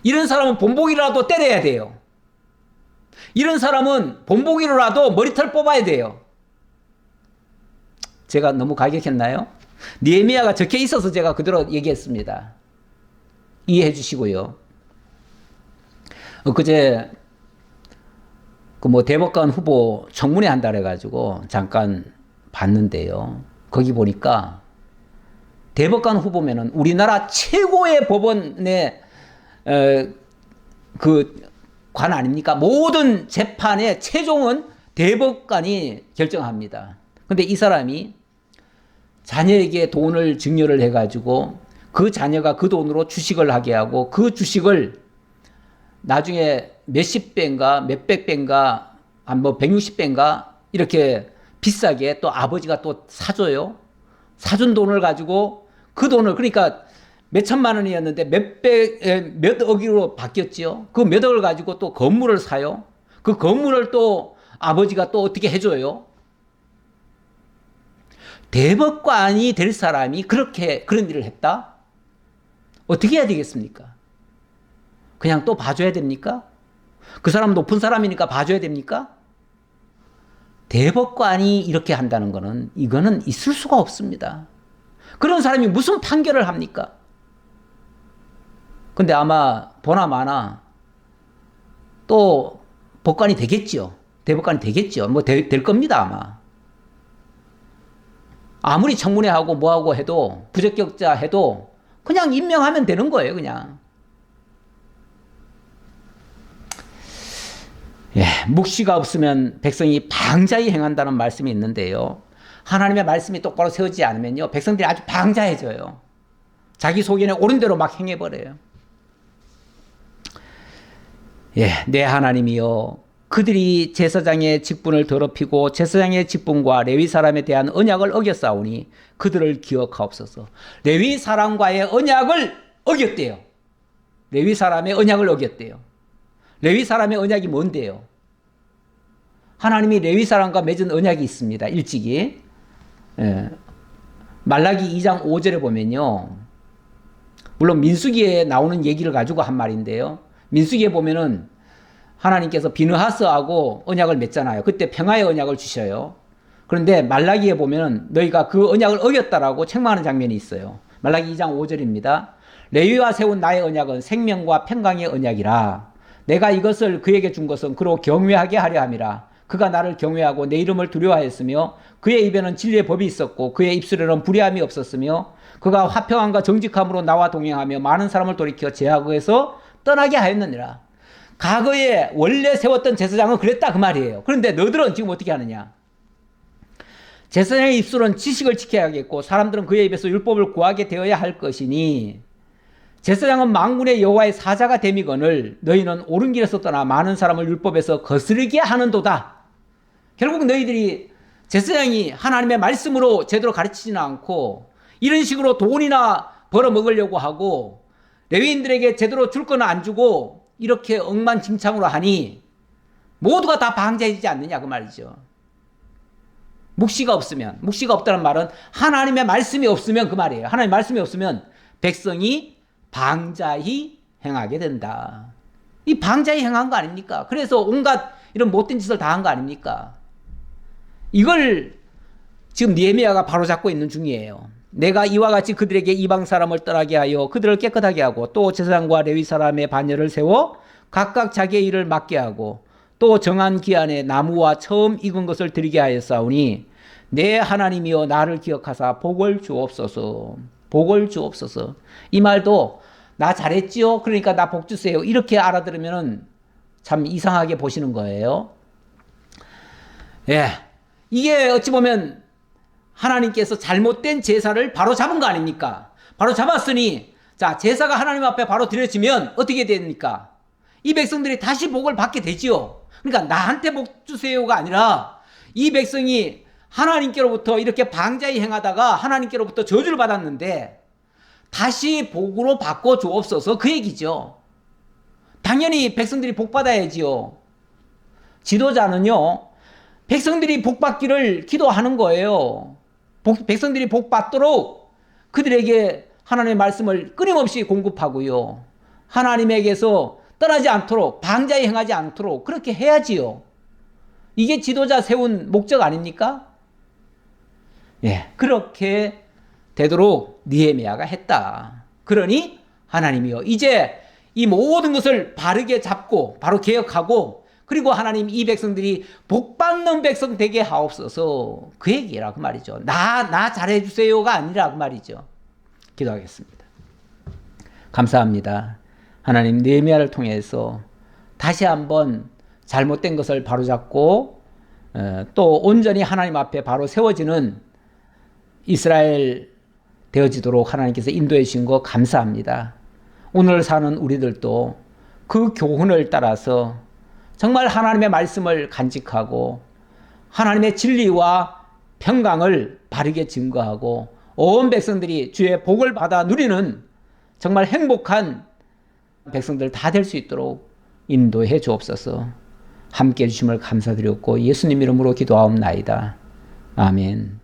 이런 사람은 본보기라도 때려야 돼요. 이런 사람은 본보기로라도 머리털 뽑아야 돼요. 제가 너무 가격했나요? 느헤미야가 적혀 있어서 제가 그대로 얘기했습니다. 이해해 주시고요. 그제 대법관 후보 청문회 한다 그래가지고 잠깐 봤는데요. 거기 보니까 대법관 후보면은 우리나라 최고의 법원의 관 아닙니까? 모든 재판의 최종은 대법관이 결정합니다. 근데 이 사람이 자녀에게 돈을 증여를 해가지고 그 자녀가 그 돈으로 주식을 하게 하고 그 주식을 나중에 몇십 배인가 몇백 배인가 한 160배인가 이렇게 비싸게 또 아버지가 또 사줘요. 사준 돈을 가지고 그 돈을 그러니까 몇 천만 원이었는데 몇 억으로 바뀌었지요. 그 몇 억을 가지고 또 건물을 사요. 그 건물을 또 아버지가 또 어떻게 해줘요. 대법관이 될 사람이 그런 일을 했다? 어떻게 해야 되겠습니까? 그냥 또 봐줘야 됩니까? 그 사람 높은 사람이니까 봐줘야 됩니까? 대법관이 이렇게 한다는 거는 이거는 있을 수가 없습니다. 그런 사람이 무슨 판결을 합니까? 근데 아마 보나 마나 또 법관이 되겠죠. 대법관이 되겠죠. 될 겁니다 아마. 아무리 청문회하고 뭐하고 해도 부적격자 해도 그냥 임명하면 되는 거예요 그냥. 예, 묵시가 없으면 백성이 방자히 행한다는 말씀이 있는데요. 하나님의 말씀이 똑바로 세우지 않으면요 백성들이 아주 방자해져요. 자기 속에는 옳은 대로 막 행해버려요. 예, 내 하나님이여 그들이 제사장의 직분을 더럽히고 제사장의 직분과 레위 사람에 대한 언약을 어겼사오니 그들을 기억하옵소서. 레위 사람과의 언약을 어겼대요. 레위 사람의 언약을 어겼대요. 레위 사람의 언약이 뭔데요? 하나님이 레위 사람과 맺은 언약이 있습니다. 일찍이. 예. 말라기 2장 5절에 보면요. 물론 민수기에 나오는 얘기를 가지고 한 말인데요. 민수기에 보면은 하나님께서 비느하스하고 언약을 맺잖아요. 그때 평화의 언약을 주셔요. 그런데 말라기에 보면 너희가 그 언약을 어겼다라고 책망하는 장면이 있어요. 말라기 2장 5절입니다. 레위와 세운 나의 언약은 생명과 평강의 언약이라. 내가 이것을 그에게 준 것은 그로 경외하게 하려 함이라. 그가 나를 경외하고 내 이름을 두려워하였으며 그의 입에는 진리의 법이 있었고 그의 입술에는 불의함이 없었으며 그가 화평함과 정직함으로 나와 동행하며 많은 사람을 돌이켜 제하고에서 떠나게 하였느니라. 과거에 원래 세웠던 제사장은 그랬다 그 말이에요. 그런데 너희들은 지금 어떻게 하느냐? 제사장의 입술은 지식을 지켜야겠고 사람들은 그의 입에서 율법을 구하게 되어야 할 것이니 제사장은 만군의 여호와의 사자가 됨이거늘 너희는 옳은 길에서 떠나 많은 사람을 율법에서 거스르게 하는도다. 결국 너희들이 제사장이 하나님의 말씀으로 제대로 가르치지는 않고 이런 식으로 돈이나 벌어먹으려고 하고 레위인들에게 제대로 줄 거는 안 주고 이렇게 엉망진창으로 하니 모두가 다 방자해지지 않느냐 그 말이죠. 묵시가 없으면, 묵시가 없다는 말은 하나님의 말씀이 없으면 그 말이에요. 하나님의 말씀이 없으면 백성이 방자히 행하게 된다. 이 방자히 행한 거 아닙니까? 그래서 온갖 이런 못된 짓을 다 한 거 아닙니까? 이걸 지금 느헤미야가 바로잡고 있는 중이에요. 내가 이와 같이 그들에게 이방 사람을 떠나게 하여 그들을 깨끗하게 하고 또 제사장과 레위 사람의 반열을 세워 각각 자기의 일을 맡게 하고 또 정한 기한에 나무와 처음 익은 것을 드리게 하였사오니 내 하나님이여 나를 기억하사 복을 주옵소서. 복을 주옵소서. 이 말도 나 잘했지요? 그러니까 나 복 주세요. 이렇게 알아들으면 참 이상하게 보시는 거예요. 예, 이게 어찌 보면 하나님께서 잘못된 제사를 바로 잡은 거 아닙니까? 바로 잡았으니 자 제사가 하나님 앞에 바로 드려지면 어떻게 됩니까? 이 백성들이 다시 복을 받게 되지요. 그러니까 나한테 복 주세요가 아니라 이 백성이 하나님께로부터 이렇게 방자히 행하다가 하나님께로부터 저주를 받았는데 다시 복으로 바꿔 주옵소서 그 얘기죠. 당연히 백성들이 복 받아야지요. 지도자는요 백성들이 복 받기를 기도하는 거예요. 백성들이 복 받도록 그들에게 하나님의 말씀을 끊임없이 공급하고요. 하나님에게서 떠나지 않도록 방자히 행하지 않도록 그렇게 해야지요. 이게 지도자 세운 목적 아닙니까? 예, 그렇게 되도록 느헤미야가 했다. 그러니 하나님이요 이제 이 모든 것을 바르게 잡고 바로 개혁하고 그리고 하나님 이 백성들이 복받는 백성 되게 하옵소서 그 얘기라 그 말이죠. 나 잘해주세요가 아니라 그 말이죠. 기도하겠습니다. 감사합니다. 하나님 느헤미야를 통해서 다시 한번 잘못된 것을 바로잡고 또 온전히 하나님 앞에 바로 세워지는 이스라엘 되어지도록 하나님께서 인도해 주신 거 감사합니다. 오늘 사는 우리들도 그 교훈을 따라서 정말 하나님의 말씀을 간직하고 하나님의 진리와 평강을 바르게 증거하고 온 백성들이 주의 복을 받아 누리는 정말 행복한 백성들 다 될 수 있도록 인도해 주옵소서. 함께해 주심을 감사드렸고 예수님 이름으로 기도하옵나이다. 아멘.